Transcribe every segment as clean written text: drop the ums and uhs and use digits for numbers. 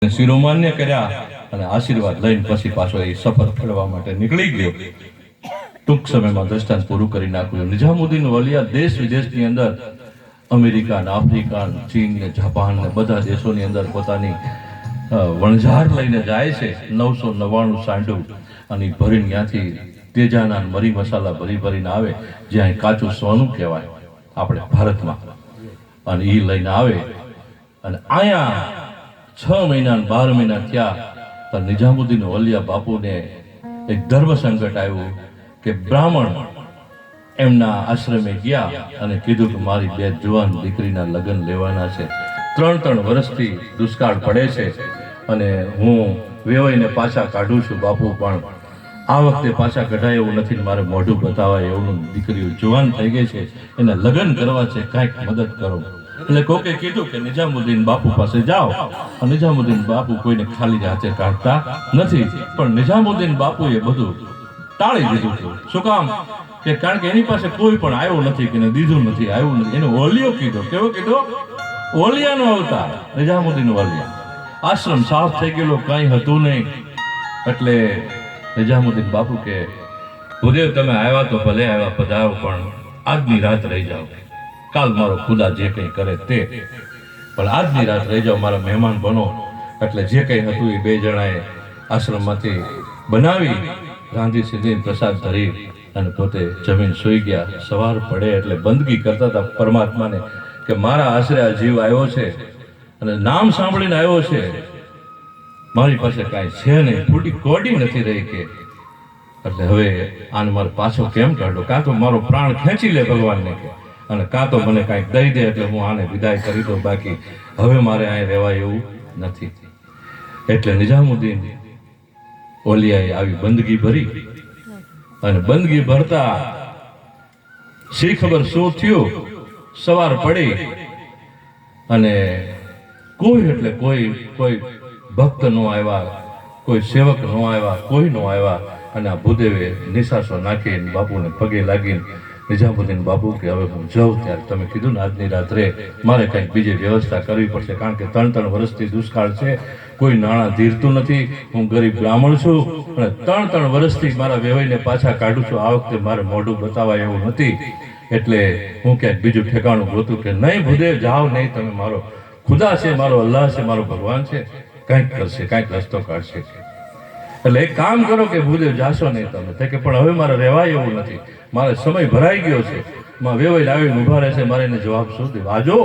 શિરોમાન્ય કર્યા અને આશીર્વાદ લઈને પછી પાછો એ સફર કરવા માટે નીકળી ગયો. ટૂંક સમયમાં દ્રષ્ટાંત પૂરું કરી નાખ્યું. નિઝામુદ્દીન વલિયા દેશ વિદેશની અંદર, અમેરિકા, આફ્રિકા, ચીન ને જાપાન ને બધા દેશોની અંદર પોતાની વણઝાર લઈને જાય છે. 999 સાંડું અને ભરીને ત્યાંથી તેજાના મરી મસાલા ભરીને આવે, જ્યાં કાચું સોનું કહેવાય આપણે ભારતમાં, અને એ લઈને આવે. અને અહીંયા 6 મહિના 12 મહિના થયા તો નિઝામુદ્દીન વલિયા બાપુને એક ધર્મ સંકટ આવ્યું કે બ્રાહ્મણ એમના આશ્રમે ગયા અને કીધું કે મારી 2 જુવાન દીકરીના લગ્ન લેવાના છે. 3 વર્ષથી દુષ્કાળ પડે છે અને હું વેવાઈને પાછા કાઢું છું બાપુ, પણ આ વખતે પાછા કઢાય એવું નથી, મારે મોઢું બતાવાય એવું. દીકરીઓ જુવાન થઈ ગઈ છે, એને લગ્ન કરવા છે, કાંઈક મદદ કરો. એટલે કોકે કીધું કે નિઝામુદ્દીન બાપુ પાસે જાઓ. અને નિઝામુદ્દીન બાપુ કોઈને ખાલી હાથે કાઢતા નથી, પણ નિઝામુદ્દીન બાપુએ બધું ટાળી દીધું હતું. શું કામ? કે કારણ કે એની પાસે કોઈ પણ આવ્યો નથી કે દીધું નથી, આવ્યું નથી. એને ઓલિયો કીધો. કેવો કીધો? ઓલિયાનો અવતાર નિઝામુદ્દીન વલિયા. આશ્રમ સાફ થઈ ગયેલો, કાંઈ હતું નહીં. એટલે નિઝામુદ્દીન બાપુ કે ભૂદેવ તમે આવ્યા તો ભલે આવ્યા, પધારો, પણ આજની રાત રહી જાઓ. કાલ મારો ખુદા જે કંઈ કરે તે, પણ આજની રાત રહી જાઓ, મારા મહેમાન બનો. એટલે જે કંઈ હતું એ 2 જણાએ આશ્રમમાંથી બનાવી રાંધી સીધી પ્રસાદ ધરી અને પોતે જમીન સૂઈ ગયા. સવાર પડે એટલે બંદગી કરતા હતા પરમાત્માને કે મારા આશરે આ જીવ આવ્યો છે અને નામ સાંભળીને આવ્યો છે, મારી પાસે કાંઈ છે નહીં, ફૂટી કોડી નથી રહી કે, એટલે હવે આને મારે પાછો કેમ કાઢો? કાં તો મારો પ્રાણ ખેંચી લે ભગવાનને કે, અને કાં તો મને કાંઈક દઈ દે એટલે હું આને વિદાય કરી દઉં, બાકી હવે મારે અહીં રહેવાય એવું નથી. એટલે નિઝામુદ્દીન ઓલિયાએ આવી બંદગી ભરી. અને બંદગી ભરતા શી ખબર શું થયું, સવાર પડી અને કોઈ એટલે કોઈ ભક્ત નો આવ્યા, કોઈ સેવક નો આવ્યા, કોઈ નો આવ્યા. અને આ ભૂદેવે નિશાસો નાખીને બાપુને પગે લાગીને નિઝામુદ્દીન બાપુ કે હવે હું જાઉં, ત્યારે તમે કીધું ને આજની રાત્રે મારે કંઈક બીજી વ્યવસ્થા કરવી પડશે, કારણ કે 3 વર્ષથી દુષ્કાળ છે, કોઈ નાણાં ધીરતું નથી, હું ગરીબ બ્રાહ્મણ છું અને 3 વર્ષથી મારા વેવાઈને પાછા કાઢું છું, આ વખતે મારે મોઢું બતાવાય એવું નથી. એટલે હું ક્યાંક બીજું ઠેકાણું ગોતું. કે નહીં ભૂદેવ જાઓ નહીં, તમે મારો ખુદા છે, મારો અલ્લાહ છે, મારો ભગવાન છે, કંઈક કરશે, કંઈક રસ્તો કાઢશે. એટલે એક કામ કરો કે ભૂદેવ જાશો નહીં તમે. કે પણ હવે મારે રહેવાય એવું નથી, મારે સમય ભરાઈ ગયો છે, વેવાઈ આવીને ઊભા રહેશે, મારે એને જવાબ શું દેવો? આ જો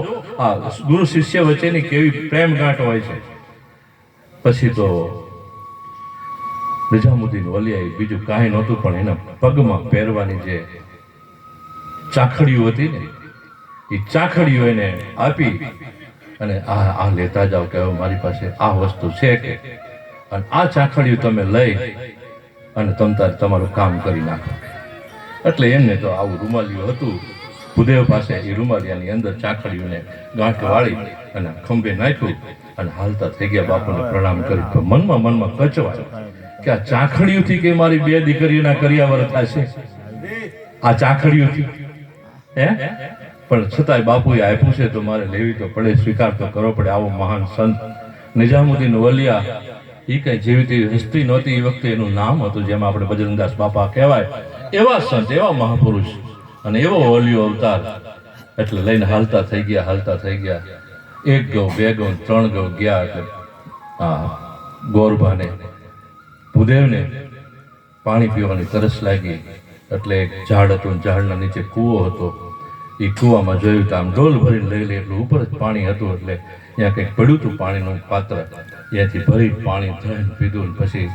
આ ગુરુ શિષ્ય વચ્ચેની કેવી પ્રેમ ગાંઠ હોય છે. પછી તો નિઝામુદ્દીન વલિયાએ બીજું કાંઈ નહોતું પણ એના પગમાં પહેરવાની જે ચાખડીઓ હતી ને, એ ચાખડીઓ એને આપી અને આ લેતા જાઓ કે હવે મારી પાસે આ વસ્તુ છે કે, અને આ ચાખડીઓ તમે લઈ અને તમારું કામ કરી નાખો. એટલે એમને તો આવું રૂમાલિયું હતું ભૂદેવ પાસે. એ રૂમાલિયાની અંદર ચાખડીઓને ગાંઠ વાળી અને ખંભે નાખ્યું અને હાલતા થઈ ગયા. બાપુને પ્રણામ કરી. તો મનમાં કચવાય કે આ ચાખડીઓથી કે મારી 2 દીકરીઓના કરિયાવર થશે, આ ચાખડીઓથી પણ છતાંય બાપુએ આપ્યું છે તો મારે લેવી તો પડે, સ્વીકાર તો કરવો પડે. આવો મહાન સંત નિઝામુદ્દીન વલિયા, એ કઈ જીવતી હસ્તી નહોતી એ વખતે, એનું નામ હતું જેમાં આપણે બજરંગદાસ બાપા કહેવાય. એવા સંત, એવા મહાપુરુષ અને એવો વલિયો અવતાર. એટલે લઈને હાલતા થઈ ગયા. 1 ગૌ 2 ગૌ 3 ગૌ ગયા. એટલે ગોરભાને ભૂદેવને પાણી પીવાની તરસ લાગી. એટલે એક ઝાડ હતું, ઝાડના નીચે કૂવો હતો. એ કૂવામાં જોયું તો આમ ડોલ ભરીને લઈ લે, એટલું ઉપર જ પાણી હતું. એટલે ત્યાં કંઈક પડ્યું હતું પાણીનું પાત્ર, ત્યાંથી ભરી પાણી ધરીને પીધું. પછી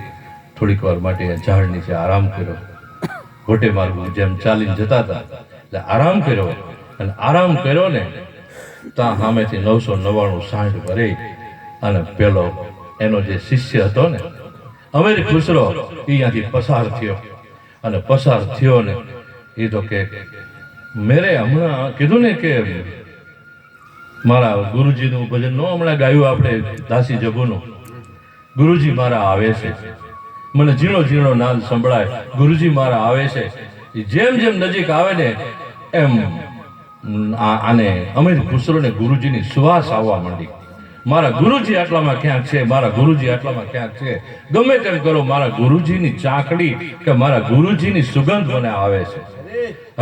થોડીક વાર માટે ઝાડ નીચે આરામ કર્યો. ઘોટે માર્ગું જેમ ચાલીને જતા હતા એટલે આરામ કર્યો. અને આરામ કર્યો ને ત્યાં સામેથી 999 સાંઢ ભરી અને પેલો એનો જે શિષ્ય હતો ને અમીર ખુસરો, એ ત્યાંથી પસાર થયો. અને પસાર થયો ને એ તો કે મેરે હમણાં કીધું ને કે મારા ગુરુજીનું ભજન નો હમણાં ગાયું આપણે દાસી જગુનું, ગુરુજી મારા આવે છે, મને ઝીણો ઝીણો નાદ સંભળાય, ગુરુજી મારા આવે છે. જેમ જેમ નજીક આવે ને એમ આને અમીર ખુસરોને ગુરુજીની સુવાસ આવવા માંડી. મારા ગુરુજી આટલામાં ક્યાંક છે, મારા ગુરુજી આટલામાં ક્યાંક છે. ગમે તેમ કરો, મારા ગુરુજીની ચાકડી કે મારા ગુરુજીની સુગંધ મને આવે છે.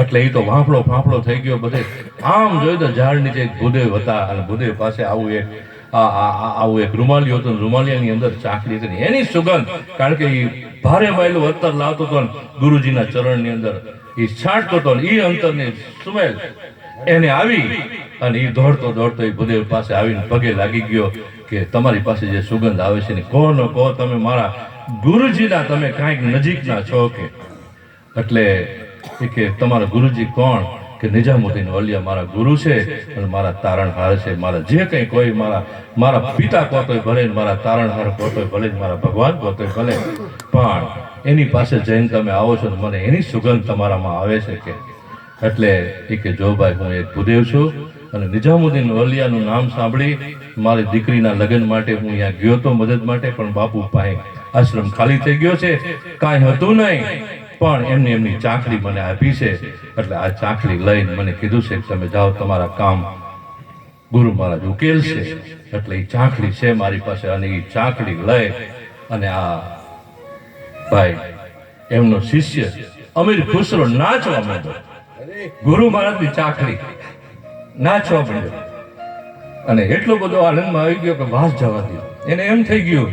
એટલે એ તો ફાંફળો થઈ ગયો બધે. આમ જોયું તો ઝાડ નીચે એક ભૂદેવ હતા અને ભૂદેવ પાસે આવું એક રૂમાલિયું હતું. રૂમાલિયાની અંદર ચાકડી હતી, એની સુગંધ. કારણ કે એ ભારે માયલું અત્તર લાવતો હતો, ગુરુજીના ચરણની અંદર એ છાંટતો હતો. એ અંતરની સુમેલ એને આવી અને એ દોડતો એ ભૂદેવ પાસે આવીને પગે લાગી ગયો કે તમારી પાસે જે સુગંધ આવે છે ને કહો ન કહો, તમે મારા ગુરુજીના તમે કાંઈક નજીકના છો કે. એટલે કે તમારા ગુરુજી કોણ? કે નિજામુદ્દીન ઓલિયા મારા ગુરુ છે અને મારા તારણહાર છે. મારા જે કંઈ કોઈ મારા પિતા કોતોય ભલે, મારા તારણહાર કોતોય ભલે, મારા ભગવાન કોતોય ભલે, પણ એની પાસે જઈને તમે આવો છો ને મને એની સુગંધ તમારામાં આવે છે કે. એટલે એ કે જો ભાઈ હું એક ભૂદેવ છું અને નિજામુદ્દીન ઓલિયાનું નામ સાંભળી મારી દીકરીના લગ્ન માટે હું અહીંયા ગયો તો મદદ માટે, પણ બાપુ પાસે આશ્રમ ખાલી થઈ ગયો છે, કાંઈ હતું નહીં, પણ એમની ચાકડી મને આપી છે. એટલે આ ચાકડી લઈને મને કીધું છે કે તમે જાઓ, તમારા કામ ગુરુ મહારાજ ઉકેલશે. એટલે એ ચાકડી છે મારી પાસે અને એ ચાકડી લઈ અને આ ભાઈ એમનો શિષ્ય અમીર ખુસરો નાચવા માંડ્યો. ગુરુ મહારાજની ચાકડી નાચવા માંડ્યો અને એટલો બધો આનંદમાં આવી ગયો કે વાસ જવા દીધો. એને એમ થઈ ગયું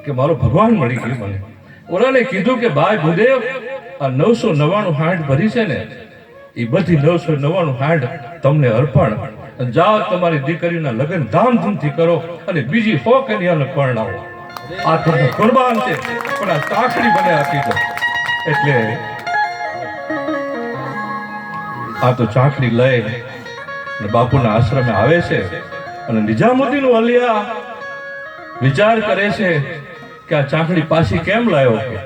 કે મારો ભગવાન મળી ગયો મને. ઓલાને કીધું કે ભાઈ ભૂદેવ, આ 999 હાંડ ભરી છે ને, એ બધી 999 હાંડ તમને અર્પણ. જાઓ તમારી દીકરીના લગ્ન ધામધૂમથી કરો અને બીજી 100 કન્યાને પરણાવો. આ તમને કુરબાન છે, પણ આ ચાકડી મને આપી દો. એટલે આ તો ચાકડી લઈ બાપુના આશ્રમે આવે છે અને નિજામુદ્દીન ઓલિયા વિચાર કરે છે કે આ ચાકડી પાછી કેમ લાવ્યો.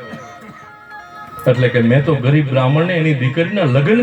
એટલે કે મેં તો ગરીબ બ્રાહ્મણને એની દીકરીના લગ્ન